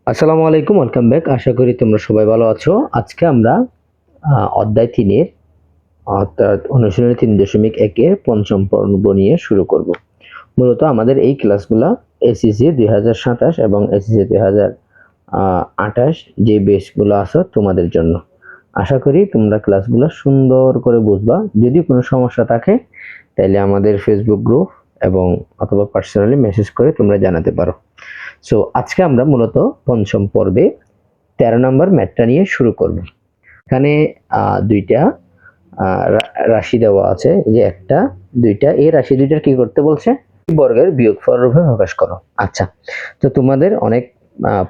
আসসালামু আলাইকুম, welcome back. আশা করি তোমরা সবাই ভালো আছো। আজকে আমরা অধ্যায় ৩ এর অর্থাৎ অনুশীলনী ৩.১ এর পঞ্চম পর্ব নিয়ে শুরু করব। মূলত আমাদের এই ক্লাসগুলা এসএসসি ২০২৭ এবং এসএসসি ২০২৮ যে বেসগুলো আছে তোমাদের জন্য। আশা করি তোমরা ক্লাসগুলো সুন্দর করে বুঝবা। যদি কোনো সমস্যা থাকে তাহলে আমাদের ফেসবুক গ্রুপ এবং অথবা পার্সোনালি মেসেজ করে তোমরা জানাতে পারো। সো আজকে আমরা মূলত পঞ্চম পর্বে ১৩ নম্বর ম্যাথটা নিয়ে শুরু করব। এখানে দুইটা রাশি দেওয়া আছে, যে একটা দুইটা, এই রাশি দুইটার কি করতে বলছে? বর্গের বিয়োগফল রূপে প্রকাশ করো। আচ্ছা, তো তোমাদের অনেক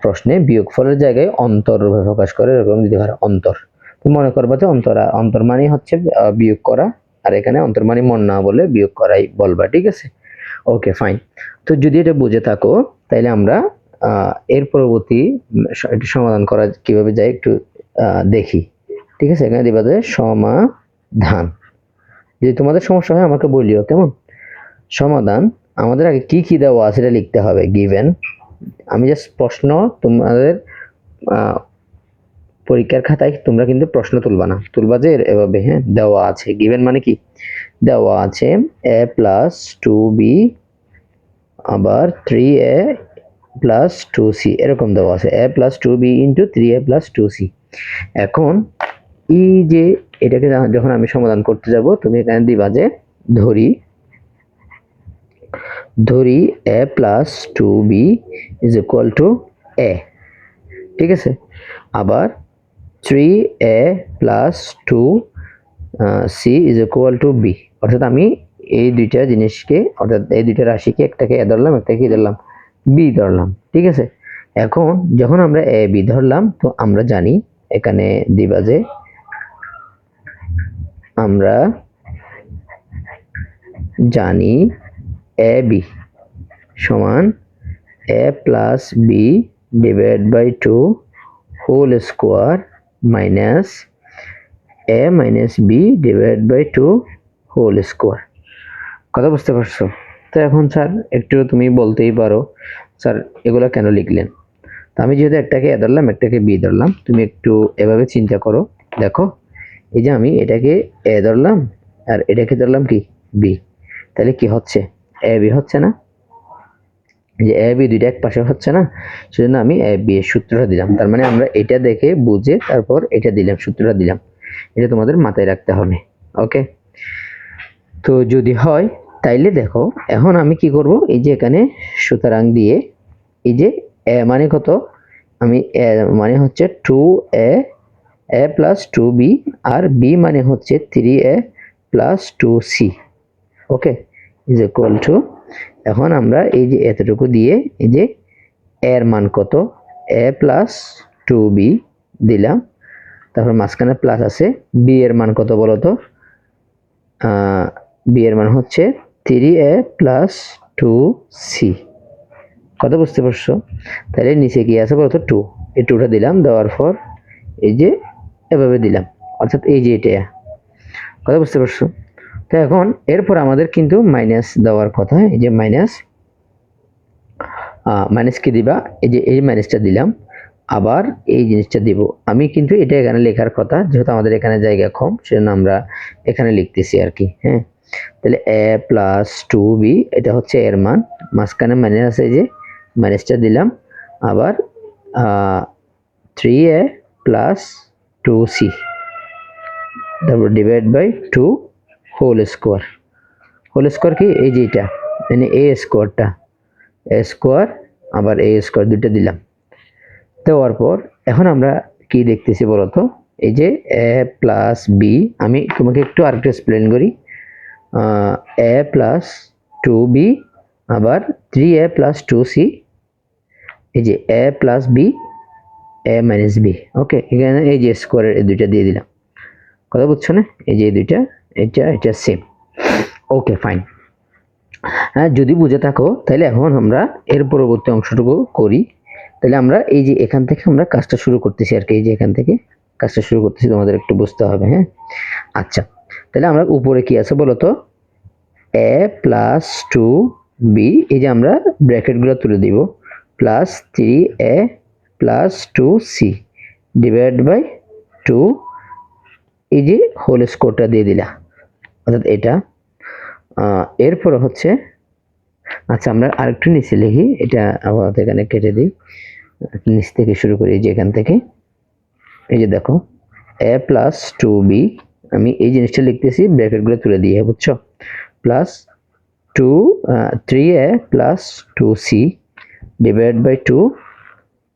প্রশ্নে বিয়োগফলের জায়গায় অন্তর রূপে প্রকাশ করে, এরকম দিতে পারে অন্তর। তো মনে করবা যে অন্তর মানে হচ্ছে বিয়োগ করা, আর এখানে অন্তর মানে মন না বলে বিয়োগ করাই বলবা, ঠিক আছে? ওকে, ফাইন। তো যদি এটা বুঝে থাকো তাহলে আমরা এর পরবর্তী সমাধান করা কিভাবে যায় একটু দেখি, ঠিক আছে? এখানে দিবা যে সমাধান। যদি তোমাদের সমস্যা হয় আমাকে বলিও, কেমন? সমাধান আমাদের আগে কি কি দেওয়া আছে এটা লিখতে হবে, গিভেন। আমি জাস্ট প্রশ্ন তোমাদের পরীক্ষার খাতায় তোমরা কিন্তু প্রশ্ন তুলবা না, তুলবা যে এভাবে, হ্যাঁ, দেওয়া আছে। গিভেন মানে কি? দেওয়া আছে a প্লাস 2b আবার 3a প্লাস 2c, এরকম দেওয়া আছে a plus 2b into 3a plus 2c। এখন এই যে এটাকে যখন আমি সমাধান করতে যাব, তুমি এখানে দিবা যে ধরি a plus 2b is equal two a, ঠিক আছে? আবার 3a plus 2c is equal two b। অর্থাৎ আমি এই দুইটা জিনিসকে, অর্থাৎ এই দুইটা রাশিকে, একটাকে a ধরলাম, একটাকে ধরলাম b ধরলাম, ঠিক আছে? এখন যখন আমরা a b ধরলাম, তো আমরা জানি এখানে দিবা যে আমরা জানি a b সমান a plus b divide by 2 whole square minus a minus b divide by 2 whole square. কথা বুঝতে পারছো? তো এখন স্যার একটু তুমি বলতেই পারো, স্যার এগুলো কেন লিখলেন? তো আমি যেহেতু একটাকে a ধরলাম, একটাকে b ধরলাম, তুমি একটু এভাবে চিন্তা করো। দেখো, এই যে আমি এটাকে a ধরলাম আর এটাকে ধরলাম কি b, তাহলে কি হচ্ছে? a b হচ্ছে না? যে a b দুইটা এক পাশে হচ্ছে না, সেজন্য আমি a b এর সূত্রটা দিলাম। তার মানে আমরা এটা দেখে বুঝে তারপর এটা দিলাম, সূত্রটা দিলাম। এটা তোমাদের মাথায় রাখতে হবে, ওকে? তো যদি হয় তাইলে দেখো, এখন আমি কি করব, এই যে এখানে সুতরাং দিয়ে, এই যে a মানে কত, আমি a মানে হচ্ছে 2a a plus 2b, R b মানে হচ্ছে 3a plus 2c, okay, is equal two. এখন আমরা এই যে এতটুকু দিয়ে, এই যে এর মান কত, a প্লাস 2b দিলাম, তারপর মাঝখানে প্লাস আছে, b এর মান কত বলো তো? b এর মান হচ্ছে 3a প্লাস 2c। কথা বুঝতে পারছো? তাহলে নিচে কি আছে বলো তো? 2। এই 2টা দিলাম, দেওয়ার পর এই যে এভাবে দিলাম, অর্থাৎ এই যে এটা। কথা বুঝতে পারছো? তো এখন এরপর আমাদের কিন্তু মাইনাস দেওয়ার কথা। এই যে মাইনাস কি দিবা? এই যে এই মাইনাসটা দিলাম, আবার এই জিনিসটা দিব। আমি কিন্তু এটা এখানে লেখার কথা, যেহেতু আমাদের এখানে জায়গা কম, সেজন্য আমরা এখানে লিখতেছি আর কি, হ্যাঁ। তাহলে a প্লাস 2b এটা হচ্ছে এর মান, মাঝখানে মাইনাস আছে, এই যে মাইনাসটা দিলাম, আবার 3a প্লাস 2c, তারপর divide by 2 whole square. Whole square কি? এই যে এটা, মানে a স্কোয়ারটা, a স্কোয়ার আবার a স্কোয়ার দুইটা দিলাম। দেওয়ার পর এখন আমরা কি দেখতেছি বলতো? এই যে a প্লাস b, আমি তোমাকে একটু আরেকটু এক্সপ্লেন করি। a প্লাস 2b আবার 3a প্লাস 2c, এই যে a plus b a minus b, ওকে। এখানে এই যে স্কোয়ারের এই দুইটা দিয়ে দিলাম। কথা বুঝছো না? এই যে দুইটা, এটা সেম, ওকে, ফাইন। হ্যাঁ, যদি বুঝে থাকো তাহলে এখন আমরা এর পরবর্তী অংশটুকু করি। তাহলে আমরা এই যে এখান থেকে আমরা কাজটা শুরু করতেছি আর কি, এই যে এখান থেকে কাজটা শুরু করতেছি, তোমাদের একটু বুঝতে হবে, হ্যাঁ। আচ্ছা, তাহলে আমরা উপরে কি আছে বলতো? a প্লাস 2b, এই যে আমরা ব্র্যাকেটগুলো তুলে দিব, plus 3a plus 2c divide by 2, এই যে হোল স্কোয়ারটা দিয়ে দিলা, অর্থাৎ এটা। এরপর হচ্ছে, আচ্ছা আমরা আরেকটু নিচে লিখি, এটা আবার এখানে কেটে দিই, নিচ থেকে শুরু করি, যে এখান থেকে এই যে দেখো a প্লাস 2b, আমি এই জিনিসটা লিখতেছি ব্র্যাকেটগুলো তুলে দিয়ে, বুঝছো, plus 3a plus 2c divide by 2,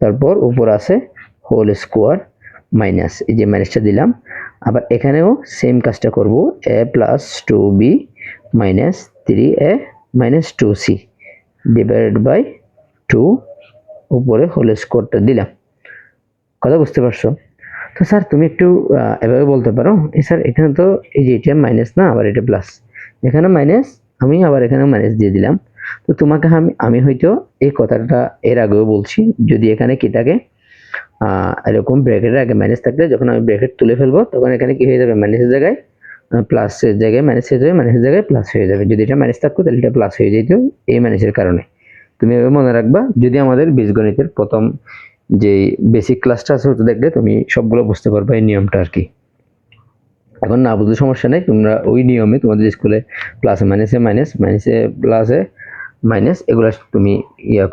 তারপর উপর আছে হোল স্কোয়ার মাইনাস, এই যে মাইনাসটা দিলাম। আবার এখানেও সেম কাজটা করব, a plus 2b minus 3a minus 2c divide by 2, উপরে হোল স্কোয়ারটা দিলাম। কথা বুঝতে পারছো? তো স্যার তুমি একটু এভাবে বলতে পারো, স্যার এখানে তো এই যে এটা মাইনাস না, আবার এটা প্লাস, এখানে মাইনাস, আমি আবার এখানে মাইনাস দিয়ে দিলাম। তো তোমাকে আমি হয়তো এই কথাটা এর আগেও বলছি, যদি এখানে কি থাকে এরকম ব্র্যাকেটের আগে মাইনাস থাকলে, যখন আমি ব্র্যাকেট তুলে ফেলবো তখন এখানে কি হয়ে যাবে, মাইনাসের জায়গায় প্লাসের জায়গায় মাইনাস হয়ে যাবে, মাইনাসের জায়গায় প্লাস হয়ে যাবে। যদি এটা মাইনাস থাকতো তাহলে এটা প্লাস হয়ে যেত এই মাইনাসের কারণে। তুমি এভাবে মনে রাখবা, যদি আমাদের বীজগণিতের প্রথম যে বেসিক ক্লাসটা আছে ওটা দেখলে তুমি সবগুলো বুঝতে পারবে এই নিয়মটা আর কি। এখন না বুঝতে সমস্যা নেই, তোমরা ওই নিয়মে তোমাদের স্কুলে প্লাসে মাইনাসে মাইনাস, মাইনাসে প্লাসে মাইনাস, এগুলো তুমি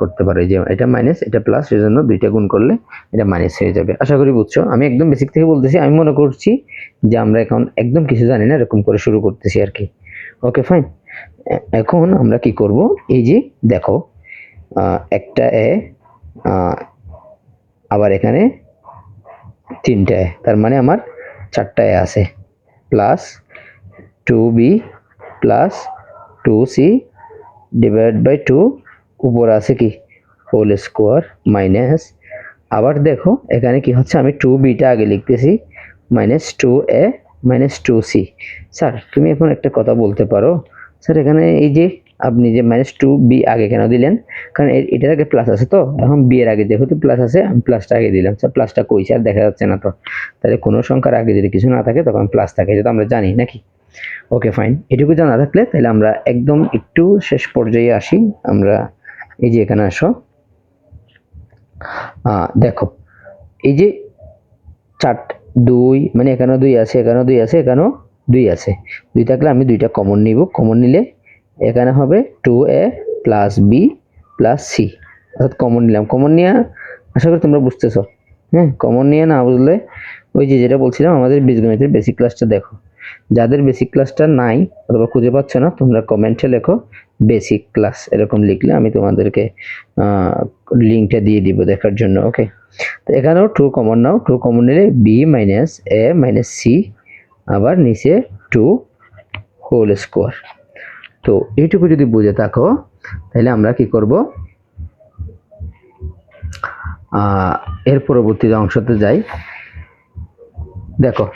করতে পারো, যে এটা মাইনাস এটা প্লাস, সেজন্য দুইটা গুণ করলে এটা মাইনাস হয়ে যাবে। আশা করি বুঝছো। আমি একদম বেসিক থেকে বলতেছি, আমি মনে করছি যে আমরা এখন একদম কিছু জানি না এরকম করে শুরু করতেছি আর কি। Okay fine. এখন আমরা কি করব, এই যে দেখো একটা এ, আবার এখানে 3টা এ, তার মানে আমার 4টা এ আছে, plus 2b plus 2c divide by 2, উপর আছে কি হোল স্কোয়ার মাইনাস, আবার দেখো এখানে কি হচ্ছে, আমি 2bটা আগে লিখতেছি, minus 2a minus 2c। Sir তুমি এখন একটা কথা বলতে পারো, স্যার এখানে এই যে আপনি যে মাইনাস 2b আগে কেন দিলেন, কারণ এটার আগে প্লাস আছে, তো এখন b এর আগে যেহেতু প্লাস আছে আমি প্লাসটা আগে দিলাম। স্যার প্লাসটা কই স্যার, দেখা যাচ্ছে না তো, তাহলে কোনো সংখ্যার আগে যদি কিছু না থাকে তখন প্লাস থাকে, এটা তো আমরা জানি নাকি। ওকে ফাইন, এটুকু জানা থাকলে তাহলে আমরা একদম একটু শেষ পর্যায়ে আসি। আমরা এই যে এখানে আসো, দেখো এই যে 2, মানে এখানেও 2 আছে, এখানেও 2 আছে, এখানেও 2 আছে, 2 থাকলে আমি 2টা কমন নিব, কমন নিলে এখানে হবে 2a plus b plus c, অর্থাৎ কমন নিলাম। কমন নিয়ে আশা করি তোমরা বুঝতেছো, হ্যাঁ। কমন নিয়ে না বুঝলে ওই যে যেটা বলছিলাম, আমাদের বীজগণিতের বেসিক ক্লাসটা দেখো। যাদের বেসিক ক্লাসটা নাই অথবা খুঁজে পাচ্ছ না, তোমরা কমেন্টে লেখো বেসিক ক্লাস, এরকম লিখলে আমি তোমাদেরকে লিঙ্কটা দিয়ে দিব দেখার জন্য। ওকে, তো এখানেও 2 কমন নাও, 2 কমন নিলে b minus a minus c, আবার নিচে 2 হোল স্কোয়ার। তো এইটুকু যদি বুঝে থাকো তাহলে আমরা কি করব, এর পরবর্তী অংশতে যাই। দেখো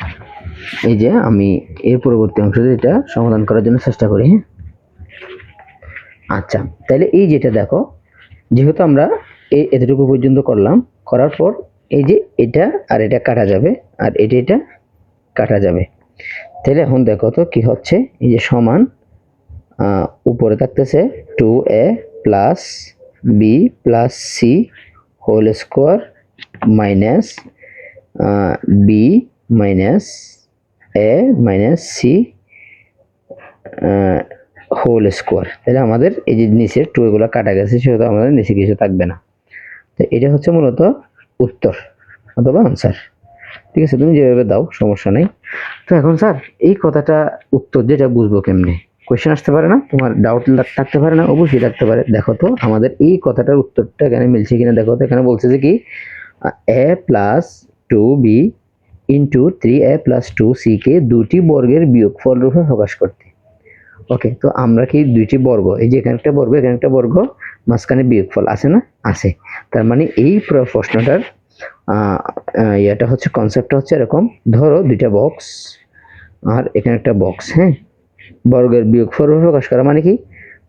এই যে আমি এর পরবর্তী অংশতে এটা সমাধান করার জন্য চেষ্টা করি। আচ্ছা তাহলে এই যেটা দেখো, যেহেতু আমরা এতটুকু পর্যন্ত করলাম, করার পর এই যে এটা আর এটা কাটা যাবে, আর এটা কাটা যাবে। তাহলে এখন দেখো তো কি হচ্ছে, এই যে সমান, উপরে থাকতেছে 2a plus b plus c whole square minus b minus a minus c whole square. তাহলে আমাদের এই যে নিচের 2 এগুলো কাটা গেছে, সেহেতু আমাদের নিচে কিছু থাকবে না। তো এটা হচ্ছে মূলত উত্তর অথবা আনসার। ঠিক আছে, তুমি যেভাবে দাও সমস্যা নেই। তো এখন স্যার এই কথাটা উত্তর যেটা বুঝবো কেমনে, কোয়েশ্চেন আসতে পারে না, তোমার ডাউট থাকতে পারে না? অবশ্যই থাকতে পারে। দেখো তো আমাদের এই কথাটার উত্তরটা এখানে মিলছে কিনা দেখো তো। এখানে বলছে যে কি a plus 2b into 3a plus 2c কে দুটি বর্গের বিয়োগফল রূপে প্রকাশ করতে। ওকে, তো আমরা কি দুইটি বর্গ, এই যে এখানে একটা বর্গ এখানে একটা বর্গ, মাঝখানে বিয়োগফল আছে না, আছে। তার মানে এই প্রশ্নটার এটা হচ্ছে কনসেপ্টটা হচ্ছে এরকম, ধরো দুইটা বক্স আর এখানে একটা বক্স, হ্যাঁ, বর্গের বিয়োগফল প্রকাশ করা মানে কি,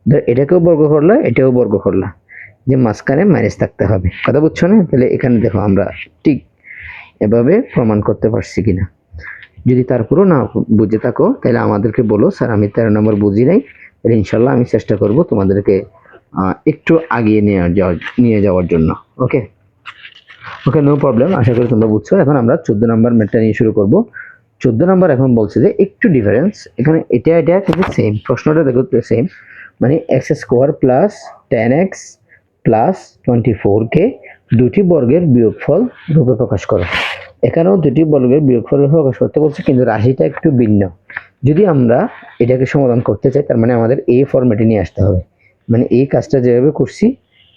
ধর এটাকেও বর্গ করলা এটাও বর্গ করলা, যে মাঝখানে মাইনাস থাকতে হবে। কথা বুঝছো না? তাহলে এখানে দেখো আমরা ঠিক এভাবে প্রমাণ করতে পারছি কিনা। যদি তারপরও না বুঝে থাকো তাহলে আমাদেরকে বলো, স্যার আমি 13 নম্বর বুঝি নাই, তাহলে ইনশাল্লাহ আমি চেষ্টা করব তোমাদেরকে একটু আগিয়ে নিয়ে যাওয়ার জন্য। ওকে, ওকে, নো প্রবলেম, আশা করি তোমরা বুঝছো। এখন আমরা 14 নাম্বার ম্যাথটা নিয়ে শুরু করব। 14 নাম্বার এখন বলছে যে একটু ডিফারেন্স, এখানে এটা কিন্তু সেম, প্রশ্নটা দেখো সেম, মানে X square plus 10x plus 24কে দুটি বর্গের বিয়োগফল রূপে প্রকাশ করো। এখানেও দুটি বর্গের বিয়োগফল রূপে প্রকাশ করতে বলছে, কিন্তু রাশিটা একটু ভিন্ন। যদি আমরা এটাকে সমাধান করতে চাই, তার মানে আমাদের এই ফরম্যাটে নিয়ে আসতে হবে, মানে এই কাজটা যেভাবে করছি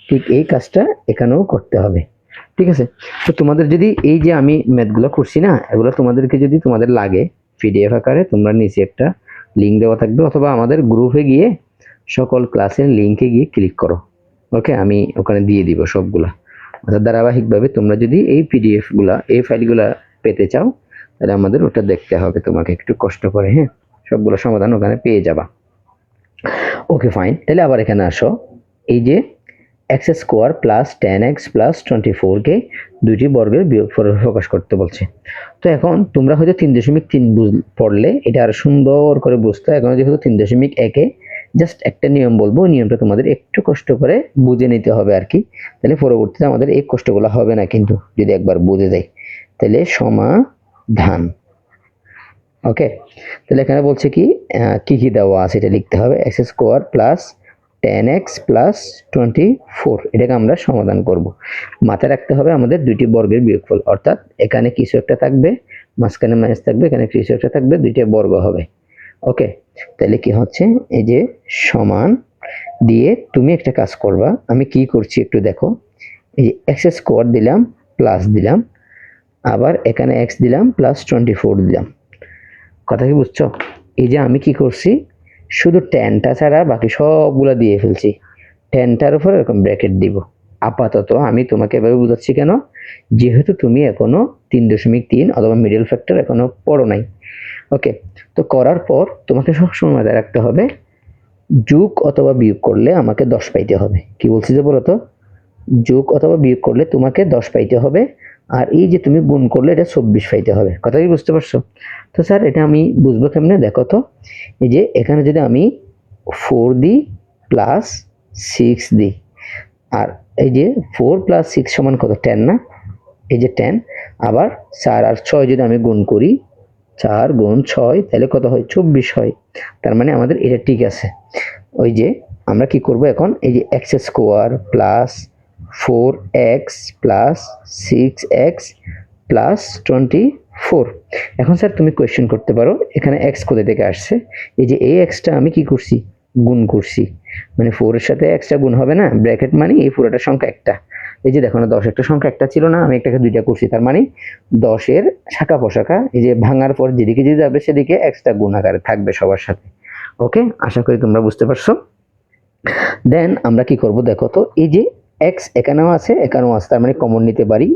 ঠিক এই কাজটা এখানেও করতে হবে, ঠিক আছে? তো তোমাদের যদি এই যে আমি ম্যাথগুলো করছি না, এগুলো তোমাদেরকে যদি তোমাদের লাগে পিডিএফ আকারে, তোমরা নিচে একটা লিঙ্ক দেওয়া থাকবে, অথবা আমাদের গ্রুপে গিয়ে সকল ক্লাসের লিঙ্কে গিয়ে ক্লিক করো। ওকে, আমি ওখানে দিয়ে দিব সবগুলা। অর্থাৎ ধারাবাহিকভাবে তোমরা যদি এই পিডিএফ গুলা, এই ফাইলগুলা পেতে চাও, তাহলে আমাদের ওটা দেখতে হবে তোমাকে একটু কষ্ট করে। হ্যাঁ, সবগুলো সমাধান ওখানে পেয়ে যাবা। ওকে ফাইন, তাহলে আবার এখানে আসো। এই যে X square plus 10x plus 24কে দুইটি বর্গের বিয়োগফল প্রকাশ করতে বলছে। তো এখন তোমরা হয়তো 3.3 পড়লে এটা আরো সুন্দর করে বুঝতে, এখন যেহেতু 3.1-এ জাস্ট একটা নিয়ম বলবো, নিয়মটা তোমাদের একটু কষ্ট করে বুঝে নিতে হবে আর কি, তাহলে পরবর্তীতে আমাদের এই কষ্টগুলো হবে না, কিন্তু যদি একবার বুঝে যাই। তাহলে সমাধান। ওকে, তাহলে এখানে বলছে কি কি দেওয়া আছে এটা লিখতে হবে। X square plus 10x plus 24, এটাকে আমরা সমাধান করব। মাথায় রাখতে হবে আমাদের দুইটি বর্গের বিয়োগফল, অর্থাৎ এখানে কিছু একটা থাকবে, মাঝখানে মাইনাস থাকবে, এখানে কিছু একটা থাকবে, দুইটা বর্গ হবে। ওকে, তাহলে কি হচ্ছে, এই যে সমান দিয়ে তুমি একটা কাজ করবা, আমি কি করছি একটু দেখো। এই যে এক্স স্কোয়ার দিলাম প্লাস দিলাম, আবার এখানে এক্স দিলাম প্লাস 24 দিলাম। কথা কি বুঝছো? এই যে আমি কি করছি, শুধু 10টা ছাড়া বাকি সবগুলা দিয়ে ফেলছি। 10টার উপর এরকম ব্র্যাকেট দিব। আপাতত আমি তোমাকে এভাবে বুঝাচ্ছি কেন, যেহেতু তুমি এখনো 3.3 অথবা মিডল ফ্যাক্টর এখনো পড়ো নাই। ওকে, তো করার পর তোমাকে সবসময় মাথায় রাখতে হবে, যোগ অথবা বিয়োগ করলে আমাকে 10 পাইতে হবে। কি বলছি যে বলো তো, যোগ অথবা বিয়োগ করলে তোমাকে 10 পাইতে হবে, আর এই যে তুমি গুণ করলে এটা 24 পাইতে হবে। কথা কি বুঝতে পারছো? তো স্যার এটা আমি বুঝবো কেমনে, দেখো তো। এই যে এখানে যদি আমি 4 দিই প্লাস 6 দিই, আর এই যে 4 প্লাস 6 সমান কত, 10 না? এই যে 10, আবার 4 আর 6 যদি আমি গুণ করি, 4 গুণ 6 তাহলে কত হয়, 24 হয়। তার মানে আমাদের এটা ঠিক আছে। ওই যে আমরা কি করব এখন, এই যে X square plus 4x plus 6x plus 24। এখন স্যার তুমি কোয়েশ্চেন করতে পারো এখানে এক্স কোথা থেকে আসছে। এই যে এই এক্সটা আমি কি করছি, গুণ করছি, মানে 4 এর সাথে এক্সটা গুণ হবে না, ব্র্যাকেট মানে এই পুরোটা সংখ্যা একটা। এই যে দেখো না, 10 একটা সংখ্যা একটা ছিল না, আমি একটাকে দুইটা করছি, তার মানে 10-এর শাখা পোশাখা, এই যে ভাঙার পর যেদিকে যেতে যাবে সেদিকে এক্সটা গুণ আকারে থাকবে সবার সাথে। ওকে, আশা করি তোমরা বুঝতে পারছো। দেন আমরা কি করব দেখো তো, এই যে x এখানেও আছে এখানেও আছে, তার মানে কমন নিতে পারি।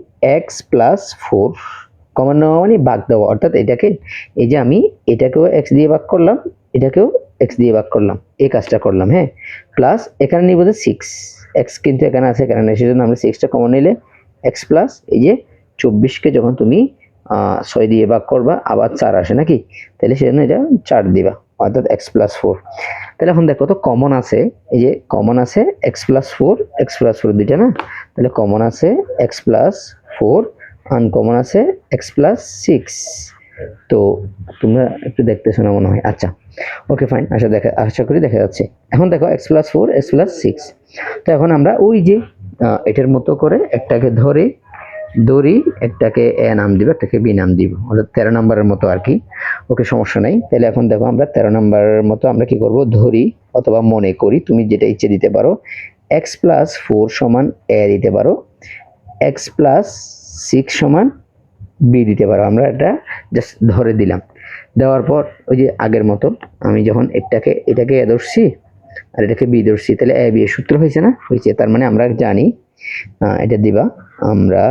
x প্লাস 4 কমন নেওয়া মানে ভাগ দেওয়া, অর্থাৎ এটাকে, এই যে আমি এটাকেও x দিয়ে ভাগ করলাম, এটাকেও x দিয়ে ভাগ করলাম, এই কাজটা করলাম। হ্যাঁ, প্লাস এখানে নিব যে 6, x কিন্তু এখানে আছে এখানে নেই, সেজন্য আমরা 6টা কমন নিলে x প্লাস এই যে 24কে যখন তুমি 6 দিয়ে ভাগ করবা আবার 4 আসে নাকি, তাহলে সেজন্য এটা 4 দিবা, অর্থাৎ x প্লাস 4। তাহলে এখন দেখো তো কমন আছে, এই যে কমন আছে x প্লাস 4, x প্লাস 4 দুইটা না, তাহলে কমন আছে x প্লাস 4, আনকমন আছে x প্লাস 6। তো তোমরা একটু দেখতেছো না মনে হয়, আচ্ছা ওকে ফাইন, আশা করি দেখা যাচ্ছে। এখন দেখো x প্লাস 4, x প্লাস 6। তো এখন আমরা ওই যে এটার মতো করে একটাকে ধরি, একটাকে এ নাম দিব, একটাকে বি নাম দিব, অর্থাৎ 13 নম্বরের মতো আর কি। ওকে, সমস্যা নাই। তাহলে এখন দেখো আমরা 13 নম্বরের মতো আমরা কি করব, ধরি অথবা মনে করি, তুমি যেটা ইচ্ছে দিতে পারো। x প্লাস 4 সমান এ দিতে পারো, x প্লাস 6 সমান বি দিতে পারো, আমরা এটা জাস্ট ধরে দিলাম। দেওয়ার পর ওই যে আগের মতো আমি যখন এটাকে এ ধরছি আর এটাকে বি ধরছি, তাহলে এ বি এর সূত্র হয়েছে না, হয়েছে। তার মানে আমরা জানি, এটা দিবা, আমরা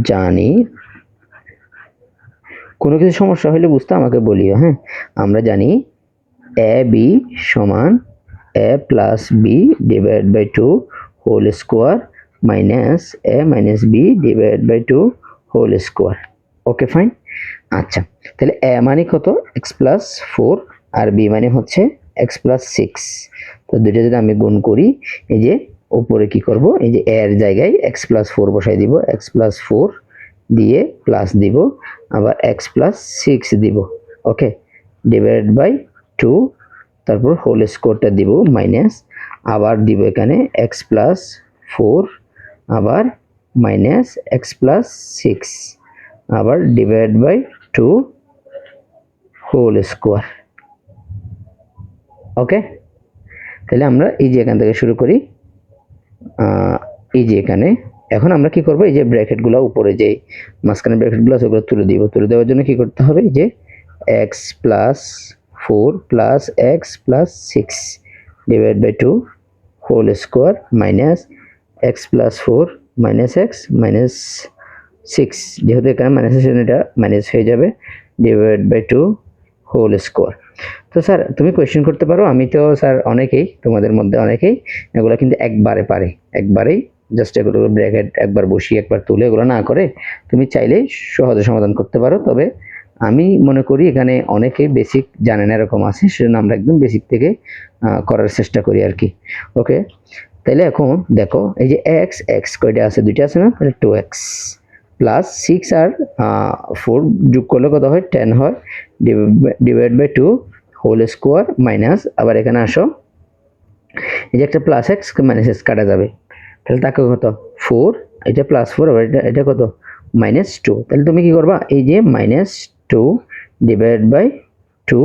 জানি, কোনো কিছু সমস্যা হলে বুঝতে আমাকে বলিও। হ্যাঁ, আমরা জানি এ বি সমান A plus B divide by 2 whole square minus A minus B divide by 2 whole square. Okay fine, আচ্ছা তাহলে এ মানে কত, এক্স প্লাস 4, আর বি মানে হচ্ছে এক্স প্লাস 6। তো দুইটা যদি আমি গুণ করি, এই যে উপরে কি করব, এই যে এর জায়গায় x প্লাস 4 বসাই দিব, x প্লাস 4 দিয়ে প্লাস দিব, আবার x প্লাস 6 দিব। ওকে, ডিভাইড বাই 2, তারপর হোল স্কোয়ারটা দিব মাইনাস, আবার দিব এখানে x প্লাস 4, আবার মাইনাস x প্লাস 6, আবার ডিভাইড বাই 2 হোল স্কোয়ার। ওকে, তাহলে আমরা এই যে এখান থেকে শুরু করি, এই যে এখানে এখন আমরা কি করব, এই যে ব্র্যাকেটগুলো উপরে যে মাঝখানে ব্র্যাকেটগুলো আছে ওগুলো তুলে দিব। তুলে দেওয়ার জন্য কি করতে হবে, এই যে x plus 4 plus x plus 6 divide by 2 whole square minus x plus 4 minus x minus 6, যেহেতু এখানে মাইনাস আছে এটা মাইনাস হয়ে যাবে, ডিভাইড বাই 2 হোল স্কোয়ার। তো স্যার তুমি কোয়েশ্চেন করতে পারো, আমি তো স্যার অনেকেই তোমাদের মধ্যে অনেকেই এগুলো কিন্তু একবারে পারে, একবারেই জাস্ট এগুলো ব্র্যাকেট একবার বসিয়ে একবার তুলে এগুলো না করে তুমি চাইলেই সহজে সমাধান করতে পারো। তবে আমি মনে করি এখানে অনেকেই বেসিক জানে না এরকম আছে, সেজন্য আমরা একদম বেসিক থেকে করার চেষ্টা করি আর কি। ওকে, তাহলে এখন দেখো এই যে এক্স এক্স কয়টা আছে, দুইটা আছে না, তাহলে 2x প্লাস 6 আর 4 যোগ করলে কত হয়, 10 হয়, divide by 2 whole square minus, আবার এখানে আসো এই যে একটা প্লাস এক্স মাইনাস এক্স কাটা যাবে, তাহলে তাকে কত 4, এটা প্লাস 4, আবার এটা কত মাইনাস 2। তাহলে তুমি কি করবা, এই যে minus 2 divide by 2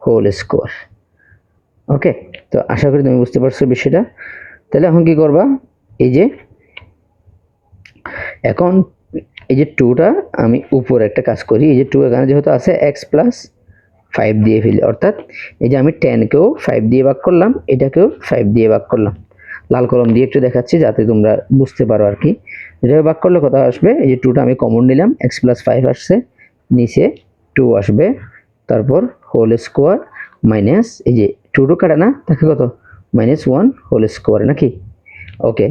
whole square. Okay, তো আশা করি তুমি বুঝতে পারছো বিষয়টা। তাহলে এখন কি করবা, এই যে এখন এই যে 2টা আমি উপরে একটা কাজ করি, এই যে 2 এখানে যেহেতু আছে x প্লাস 5 দিয়ে ফেলি, অর্থাৎ এই যে আমি 10কেও 5 দিয়ে ভাগ করলাম, এটাকেও 5 দিয়ে ভাগ করলাম। লাল কলম দিয়ে একটু দেখাচ্ছি যাতে তোমরা বুঝতে পারো আর কি। এটাকে ভাগ করলে কত আসবে, এই যে 2টা আমি কমন নিলাম, x প্লাস 5 আসছে, নিচে 2 আসবে, তারপর হোল স্কোয়ার মাইনাস এই যে 2 কাটা না, তাকে কত মাইনাস 1 হোল স্কোয়ার নাকি। ওকে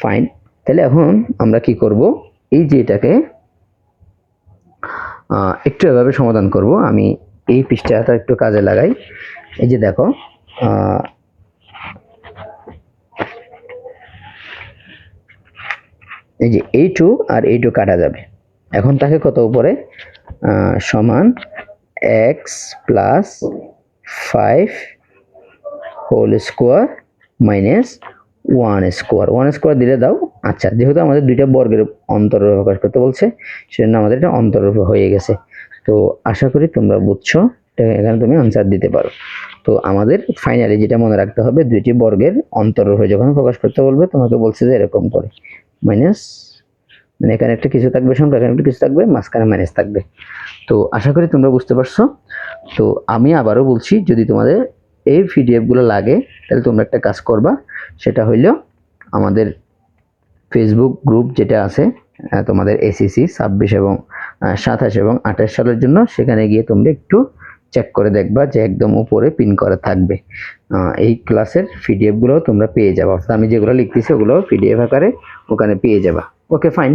ফাইন, তাহলে এখন আমরা কি করব, এই যে এটাকে একটু এভাবে সমাধান করব। আমি এই পৃষ্ঠাটা একটু কাজে লাগাই। এই যে দেখো এই যে এই 2 আর এই 2 কাটা যাবে, এখন তাকে কত উপরে সমান x plus 5 whole square minus 1 square, 1 square দিলে দাও। আচ্ছা, যেহেতু আমাদের দুইটা বর্গের অন্তররূপ প্রকাশ করতে বলছে, সেজন্য আমাদের এটা অন্তররূপ হয়ে গেছে। তো আশা করি তোমরা বুঝছো, এখানে তুমি আনসার দিতে পারো। তো আমাদের ফাইনালি যেটা মনে রাখতে হবে, দুইটি বর্গের অন্তররূপ যখন প্রকাশ করতে বলবে, তোমাকে বলছে যে এরকম করে মাইনাস, মানে এখানে একটা কিছু থাকবে সংখ্যা, এখানে একটা কিছু থাকবে, মাঝখানে মাইনাস থাকবে। তো আশা করি তোমরা বুঝতে পারছো। তো আমি আবারও বলছি, যদি তোমাদের এই পিডিএফ গুলো লাগে তাহলে তোমরা একটা কাজ করবা, সেটা হইলো আমাদের ফেসবুক গ্রুপ যেটা আছে তোমাদের এসএসসি 26 এবং 27 এবং 28 সালের জন্য, সেখানে গিয়ে তোমরা একটু চেক করে দেখবা যে একদম উপরে পিন করা থাকবে এই ক্লাসের পিডিএফ গুলো তোমরা পেয়ে যাবে, অর্থাৎ আমি যেগুলো লিখতেছি ওগুলো পিডিএফ আকারে ওখানে পেয়ে যাবা। ওকে ফাইন,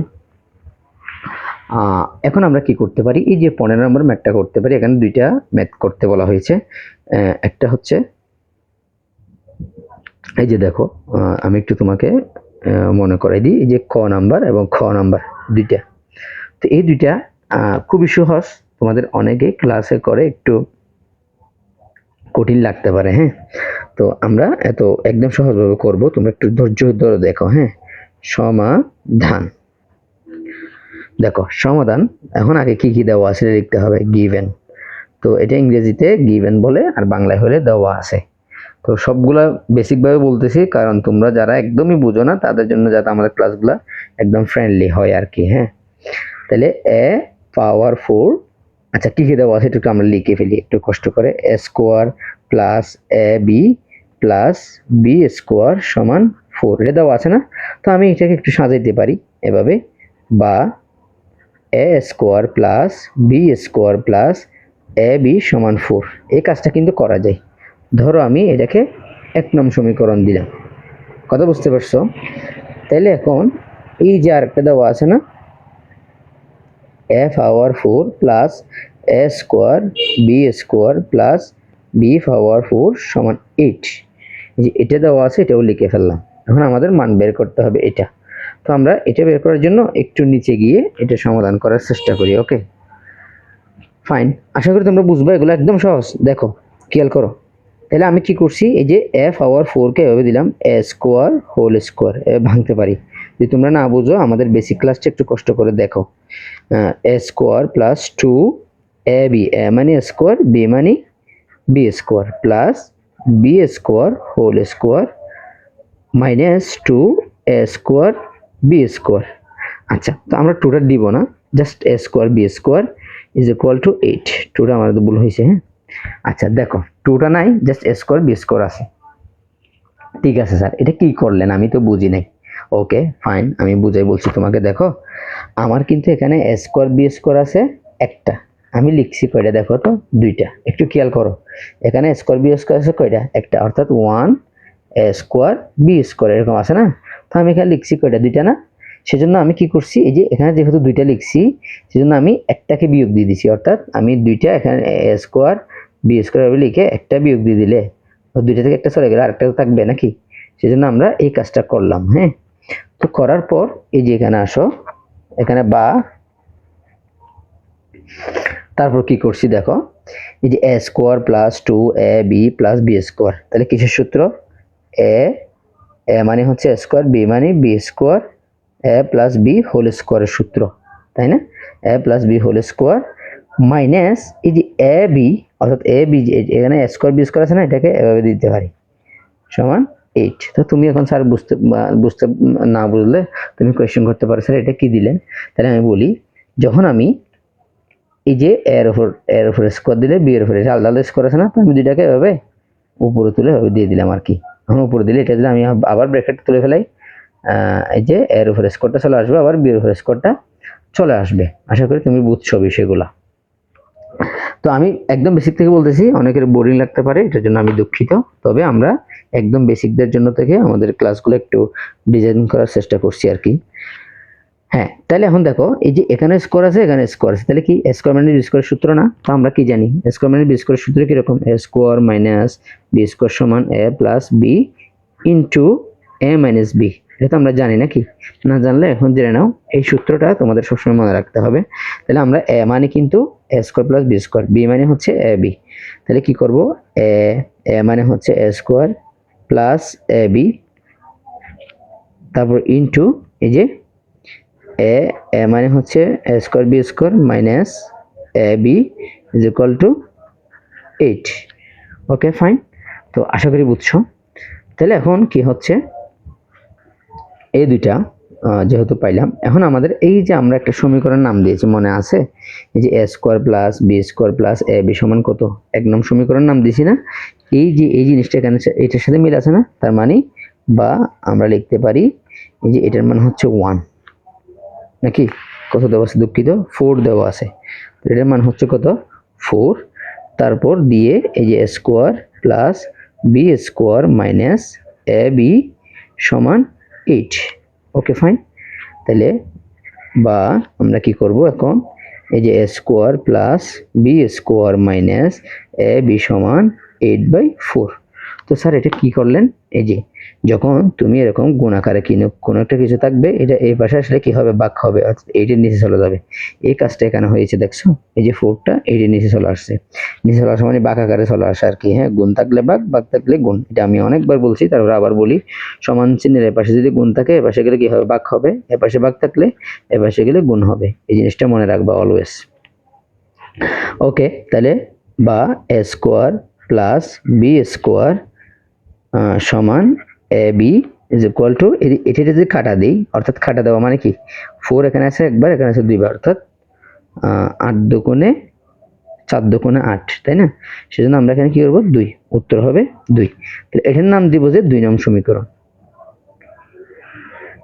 এখন আমরা কি করতে পারি, এই যে 15 নম্বর ম্যাথটা করতে পারি। এখানে দুইটা ম্যাথ করতে বলা হয়েছে, একটা হচ্ছে এই যে দেখো, আমি একটু তোমাকে মনে করাই দিই, এই যে ক নাম্বার এবং খ নাম্বার দুইটা, তো এই দুইটা খুবই সহজ, তোমাদের অনেকে ক্লাসে করে একটু কঠিন লাগতে পারে। হ্যাঁ, তো আমরা এত একদম সহজভাবে করব, তোমরা একটু ধৈর্য ধরে দেখো। হ্যাঁ, সমাধান, দেখো সমাধান, এখন আগে কি কি দেওয়া আছে লিখতে হবে, গিভেন, তো এটা ইংরেজিতে গিভেন বলে, আর বাংলায় হলে দেওয়া আছে। তো সবগুলা বেসিক ভাবে বলতেছি, কারণ তোমরা যারা একদমই বুঝো না তাদের জন্য, যাতে আমাদের ক্লাসগুলা একদম ফ্রেন্ডলি হয় আর কি। হ্যাঁ, তাহলে এ পাওয়ার 4, আচ্ছা কি কি দেওয়া আছে একটু আমরা লিখে ফেলি একটু কষ্ট করে, এ square plus A B plus B square সমান 4, এটা দেওয়া আছে না। তো আমি এটাকে একটু সাজাইতে পারি এভাবে, বা A square plus B square plus A B সমান 4, এই কাজটা কিন্তু করা যায়। ধরো আমি এটাকে 1 নং সমীকরণ দিলাম, কথা বুঝতে পারছো। তাইলে এখন এই যে আরেকটা দেওয়া আছে না, A power 4 plus A square B square plus B power 4 সমান 8, যে এটা দেওয়া আছে, এটাও লিখে ফেললাম। এখন আমাদের মান বের করতে হবে এটা। তো আমরা এটা বের করার জন্য একটু নিচে গিয়ে এটা সমাধান করার চেষ্টা করি। ওকে ফাইন, আশা করি তোমরা বুঝবে, এগুলো একদম সহজ। দেখো খেয়াল করো, তাহলে আমি কি করছি, এই যে f/4 কে এভাবে দিলাম a স্কোয়ার হোল স্কোয়ার, ভাঙতে পারি। যদি তোমরা না বুঝো আমাদের বেসিক ক্লাসটা একটু কষ্ট করে দেখো। a square plus 2ab, a মানে স্কোয়ার, b মানে b square, plus b square whole square minus 2a square b square. আচ্ছা, তো আমরা টুটা দিব না, just a square b square is equal to 8। টুটা আমাদের ভুল হয়েছে। হ্যাঁ, আচ্ছা দেখো টুটা নাই, just a square b square আছে। ঠিক আছে স্যার, এটা কি করলেন আমি তো বুঝি নাই। ওকে ফাইন, আমি বুঝাই বলছি তোমাকে। দেখো আমার কিন্তু এখানে a স্কোয়ার b স্কোয়ার আছে একটা, আমি লিখছি কয়টা দেখো তো, দুইটা। একটু খেয়াল করো, এখানে a স্কোয়ার b স্কোয়ার আছে কয়টা, একটা, অর্থাৎ 1 a স্কোয়ার b স্কোয়ার এরকম আছে না। তো আমি এখানে লিখছি কয়টা, দুইটা না। সেজন্য আমি কি করছি, এই যে এখানে যেহেতু দুইটা লিখছি সেজন্য আমি একটাকে বিয়োগ দিয়ে দিছি, অর্থাৎ আমি দুইটা এখানে a স্কোয়ার b স্কোয়ার লিখে একটা বিয়োগ দিয়ে দিলে দুইটা থেকে একটা চলে গেলে আরেকটা থাকবে নাকি, সেজন্য আমরা এই কাজটা করলাম। হ্যাঁ, তো করার পর এই যে এখানে আসো, এখানে বা, তারপর কি করছি দেখো, এই যে a square plus 2ab plus b square, তাহলে কিসের সূত্র, a মানে হচ্ছে a স্কোয়ার, b মানে b square, a plus b whole স্কোয়ারের সূত্র, তাই না, a plus b whole square minus এই যে ab, অর্থাৎ ab এখানে a স্কোয়ার b স্কোয়ার আছে না, এটাকে এভাবে দিতে পারি সমান 8। তো তুমি এখন স্যার বুঝতে না বুঝলে তুমি কোয়েশ্চেন করতে পারো, স্যার এটা কি দিলেন। তাহলে আমি বলি, যখন আমি এই যে এর উপর স্কোয়ার দিলে বি এর উপরে আলাদা আলাদা স্কোয়ার আছে না, তো আমি দুইটাকে এভাবে উপরে তুলে এভাবে দিয়ে দিলাম আর কি। এখন উপরে দিলে এটা দিলে আমি আবার ব্র্যাকেট তুলে ফেলাই, এই যে এর উপরে স্কোয়ারটা চলে আসবে, আবার বি এর উপরে স্কোয়ারটা চলে আসবে। আশা করি তুমি বুঝছো বিষয়গুলো। তো আমি একদম বেসিক থেকে বলতেছি, অনেকের বোরিং লাগতে পারে, এটার জন্য আমি দুঃখিত। তবে আমরা একদম বেসিকদের জন্য থেকে আমাদের ক্লাসগুলো একটু ডিজাইন করার চেষ্টা করছি আর কি। হ্যাঁ, তাহলে এখন দেখো, এই যে এখানে স্কোয়ার আছে, এখানে স্কোয়ার আছে, তাহলে কি a square minus B square সূত্র না। তো আমরা কি জানি, a square minus B square সূত্র কিরকম, a square minus B square সমান a plus B into a minus B. এটা তো আমরা জানি নাকি, না জানলে এখন জেনে নাও, এই সূত্রটা তোমাদের সবসময় মনে রাখতে হবে। তাহলে আমরা a মানে কিন্তু a square plus B square, b মানে হচ্ছে a b। তাহলে কি করব, a মানে হচ্ছে a square plus a b, তারপর ইন্টু এই যে a মানে হচ্ছে a square b square minus ab is equal to 8। Okay fine, তো আশা করি বুঝছো। তাহলে এখন কি হচ্ছে, এই দুইটা যেহেতু পাইলাম, এখন আমাদের এই যে আমরা একটা সমীকরণ নাম দিয়েছি মনে আছে, এই যে a square plus b square plus ab সমান কত, এক নম্বর সমীকরণ নাম দিছি না। এই যে এই জিনিসটা এখানে এটার সাথে মিল আছে না, তার মানে বা আমরা লিখতে পারি এই যে এটার মান হচ্ছে 1 নাকি, কত দেওয়া আছে দুঃখিত, 4 দেওয়া আছে। এটার মান হচ্ছে কত, 4। তারপর দিয়ে এই যে square plus B square minus A B সমান 8। ওকে ফাইন, তাহলে বা আমরা কি করব এখন, এই যে square plus B square minus A B সমান 8/4। তো স্যার এটা কি করলেন, এই যে যখন তুমি এরকম গুণ আকারে কোনো একটা কিছু থাকবে, এটা এই পাশে আসলে কি হবে, ভাগ হবে, অর্থাৎ 8 এর নিচে চলে যাবে। এই কাজটা এখানে হয়েছে, দেখছো এই যে 4টা 8 এর নিচে চলে আসছে, নিচে চলে আসা মানে ভাগ আকারে চলে আসে আর কি। হ্যাঁ, গুণ থাকলে ভাগ, ভাগ থাকলে গুণ, এটা আমি অনেকবার বলছি, তারপর আবার বলি, সমান চিহ্নের এপাশে যদি গুণ থাকে এপাশে গেলে কি হবে, ভাগ হবে, এপাশে ভাগ থাকলে এপাশে গেলে গুণ হবে। এই জিনিসটা মনে রাখবা অলওয়েজ। ওকে, তাহলে বা A square plus B square সমান এ বি ইজ ইকুয়াল টু, এটা যদি কাটা দিই, অর্থাৎ কাটা দেওয়া মানে কি, 4 এখানে আছে একবার, এখানে আছে দুইবার, অর্থাৎ 8 দুগুণে 4 দুগুণে 8, তাই না। সেজন্য আমরা এখানে কি করবো, 2, উত্তর হবে 2। তাহলে এটার নাম দিব যে 2 নং সমীকরণ।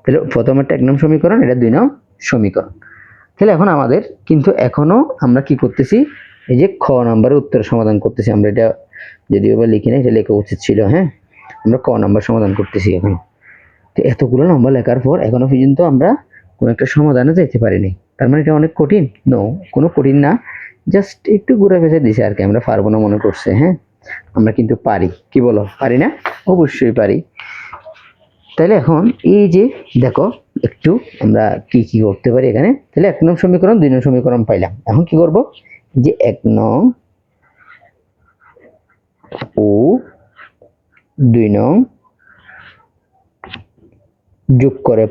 তাহলে প্রথমটা 1 নং সমীকরণ, এটা 2 নং সমীকরণ। তাহলে এখন আমাদের কিন্তু এখনো আমরা কি করতেছি, এই যে খ নাম্বারের উত্তর সমাধান করতেছি আমরা। এটা যদিও বা লিখি না, এটা লেখা উচিত ছিল। হ্যাঁ, আমরা ক নাম্বার সমাধান করতেছি এখন। তো এতগুলো নাম্বার লেখার পর এখনো পর্যন্ত আমরা কোনো একটা সমাধানে যেতে পারিনি, তার মানে এটা অনেক কঠিন? নো, কোনো কঠিন না, জাস্ট একটু ঘুরে ফেসে দিছে আর কি, আমরা পারবো না মনে করছে। হ্যাঁ, আমরা কিন্তু পারি, কি বলো, পারি না? অবশ্যই পারি। তাহলে এখন এই যে দেখো একটু আমরা কি কি করতে পারি এখানে। তাহলে 1 নং সমীকরণ 2 নং সমীকরণ পাইলাম। এখন কি করব, যে 1 নং ও 2 নং যোগ করে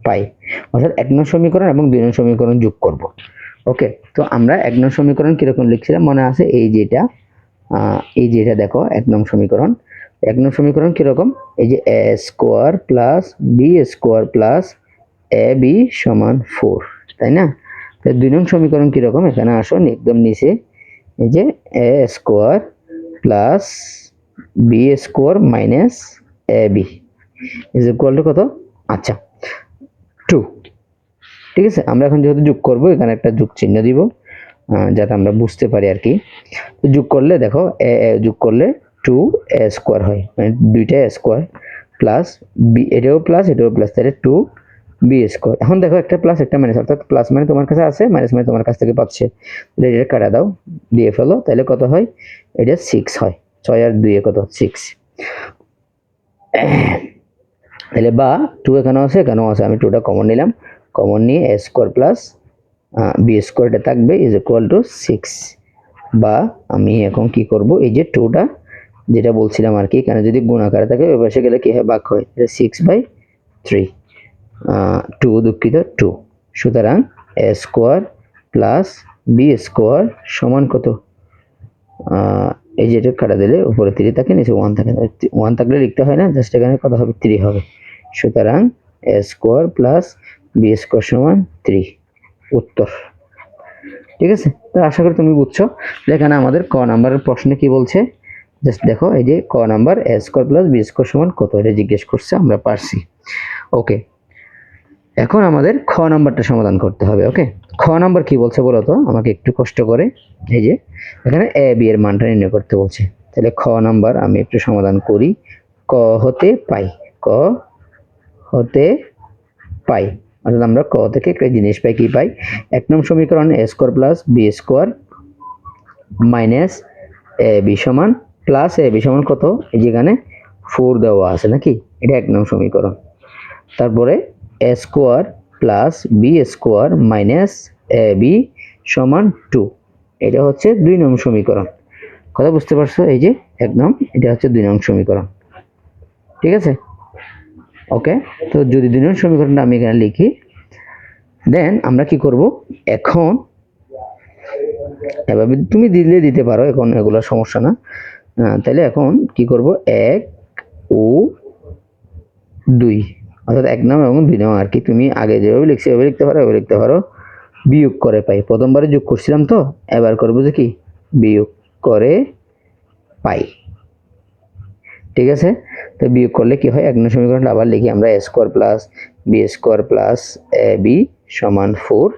পাই, অর্থাৎ 1 নং সমীকরণ এবং 2 নং সমীকরণ যোগ করব। ওকে, তো আমরা 1 নং সমীকরণ কিরকম লিখছিলাম মনে আছে? এই যেটা দেখো 1 নং সমীকরণ। 1 নং সমীকরণ কিরকম? এই যে a square plus B square plus A B সমান 4, তাই না? তো 2 নং সমীকরণ কিরকম? এখানে আসো একদম নিচে, এই যে a square plus B square minus A B is equal to কত? আচ্ছা 2। ঠিক আছে, আমরা এখন যেহেতু যোগ করব এখানে একটা যোগ চিহ্ন দিব যাতে আমরা বুঝতে পারি আর কি। তো যোগ করলে দেখো যোগ করলে 2a স্কোয়ার হয়, মানে দুইটা a স্কোয়ার প্লাস বি, এটাও প্লাস তাহলে 2b স্কোয়ার। এখন দেখো একটা প্লাস একটা মাইনাস, অর্থাৎ প্লাস মানে তোমার কাছে আছে, মাইনাস মানে তোমার কাছ থেকে পাচ্ছে, তাহলে এটা কাটা দাও, দিয়ে ফেলো, তাহলে কত হয়? এটা 6 হয়। 6 আর 2 এ কত? 6। তাহলে বা 2 এখানেও আছে, এখানেও আছে, আমি 2টা কমন নিলাম, কমন নিয়ে a স্কোয়ার প্লাস বি স্কোয়ারটা থাকবে ইজ ইকুয়াল টু 6। বা আমি এখন কি করব, এই যে 2টা যেটা বলছিলাম আর কি, এখানে যদি গুণাকার থাকে ওই পাশে গেলে কি হয়? ভাগ হয়। 6/3 2, দুঃখিত 2। সুতরাং a square plus B square সমান কত? এই যে এটা কাটা দিলে উপরে 3 থাকে, নিচে 1 থাকে, 1 থাকলে লিখতে হয় না, জাস্ট এখানে কত হবে? 3 হবে। সুতরাং a square plus B square সমান 3 উত্তর। ঠিক আছে, তো আশা করি তুমি বুঝছো। এখানে আমাদের ক নাম্বারের প্রশ্নে কি বলছে, জাস্ট দেখো, এই যে ক number a square plus B square সমান কত, এটা জিজ্ঞেস করছে, আমরা পারছি। ওকে, এখন আমাদের খ নাম্বারটা সমাধান করতে হবে। ওকে, খ নাম্বার কি বলছে বলো তো আমাকে একটু কষ্ট করে। এই যে এখানে এ বি এর মানটা নির্ণয় করতে বলছে, তাহলে খ নাম্বার আমি একটু সমাধান করি। ক হতে পাই, অর্থাৎ আমরা ক থেকে একটা জিনিস পাই, কি পাই? 1 নং সমীকরণ a square plus B square minus A B সমান প্লাস এ বি সমান কত? এই যেখানে 4 দেওয়া আছে নাকি, এটা 1 নং সমীকরণ। তারপরে a square plus B square minus A B সমান 2, এটা হচ্ছে 2 নং সমীকরণ। কথা বুঝতে পারছো? এই যে 1 নং, এটা হচ্ছে 2 নং সমীকরণ। ঠিক আছে, ওকে। তো যদি 2 নং সমীকরণটা আমি এখানে লিখি, দেন আমরা কি করব, এখন এভাবে তুমি দিতে পারো, এখন এগুলো সমস্যা না। তাহলে এখন কি করব, 1 ও 2, অর্থাৎ 1 নং এবং 2 নং আর কি, তুমি আগে যেভাবে লিখছি ওভাবে লিখতে পারো, ওভাবে লিখতে পারো। বিয়োগ করে পাই, প্রথমবারে যোগ করছিলাম তো, এবার করবো যে কি, বিয়োগ করে পাই। ঠিক আছে, তো বিয়োগ করলে কি হয়? 1 নং সমীকরণটা আবার লিখি আমরা, a square plus B square plus A B সমান 4,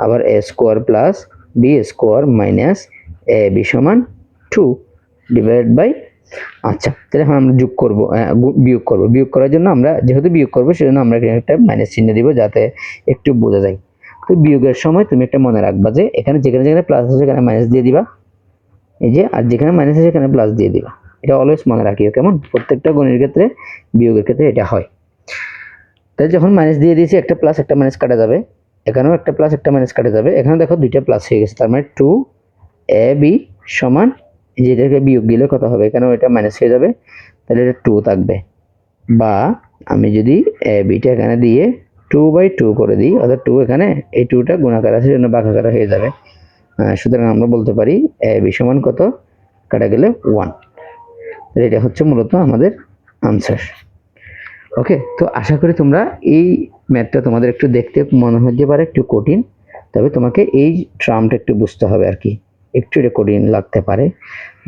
আবার a square plus B square minus A B সমান 2 ডিভাইডেড বাই। আচ্ছা, তাহলে এখন আমরা বিয়োগ করার জন্য আমরা যেহেতু বিয়োগ করবো সেজন্য আমরা একটা মাইনাস চিহ্ন দিব যাতে একটু বোঝা যায়। তো বিয়োগের সময় তুমি একটা মনে রাখবা যে এখানে যেখানে প্লাস আছে সেখানে মাইনাস দিয়ে দিবা, এই যে, আর যেখানে মাইনাস আছে সেখানে প্লাস দিয়ে দিবা। এটা অলওয়েজ মনে রাখিও, কেমন? প্রত্যেকটা গণিতের ক্ষেত্রে, বিয়োগের ক্ষেত্রে এটা হয়। তাই যখন মাইনাস দিয়ে দিয়েছি, একটা প্লাস একটা মাইনাস কাটা যাবে, এখানেও একটা প্লাস একটা মাইনাস কাটা যাবে, এখানে দেখো দুইটা প্লাস হয়ে গেছে, তার মানে 2ab সমান, যেটাকে বিয়োগ দিলে কত হবে? এখানেও এটা মাইনাস হয়ে যাবে, তাহলে এটা 2 থাকবে। বা আমি যদি বিটা এখানে দিয়ে 2/2 করে দিই, অর্থাৎ 2 এখানে, এই 2টা গুণাকার আছে জন্য ভাগাকার হয়ে যাবে। সুতরাং আমরা বলতে পারি ab সমান কত? কাটা গেলে 1। এটা হচ্ছে মূলত আমাদের আনসার। ওকে, তো আশা করি তোমরা এই ম্যাথটা তোমাদের একটু দেখতে মনে হতে পারে একটু কঠিন, তবে তোমাকে এই টার্মটা একটু বুঝতে হবে আর কি, একটু এটা কঠিন লাগতে পারে।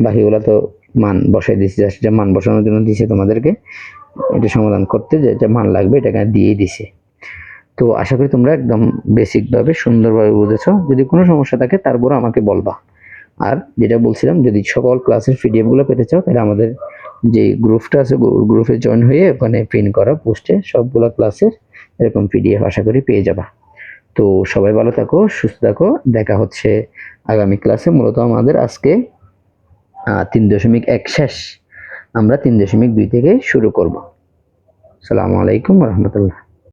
বাকিগুলো তো মান বসাই দিয়েছি, জাস্ট এটা মান বসানোর জন্য দিয়েছে তোমাদেরকে, এটা সমাধান করতে যেটা মান লাগবে এটা এখানে দিয়ে দিছে। তো আশা করি তোমরা একদম বেসিকভাবে সুন্দরভাবে বুঝেছো। যদি কোনো সমস্যা থাকে তারপরে আমাকে বলবা। আর যেটা বলছিলাম, যদি সকল ক্লাসের পিডিএফ গুলো পেতে চাও তাহলে আমাদের যে গ্রুপটা আছে গ্রুপে জয়েন হয়ে ওখানে প্রিন্ট করা পোস্টে সবগুলো ক্লাসের এরকম পিডিএফ আশা করি পেয়ে যাবা। তো সবাই ভালো থাকো, সুস্থ থাকো, দেখা হচ্ছে আগামী ক্লাসে। মূলত আমাদের আজকে 3.1 শেষ, আমরা 3.2 থেকে শুরু করব। আসসালামু আলাইকুম রহমতুল্লাহ।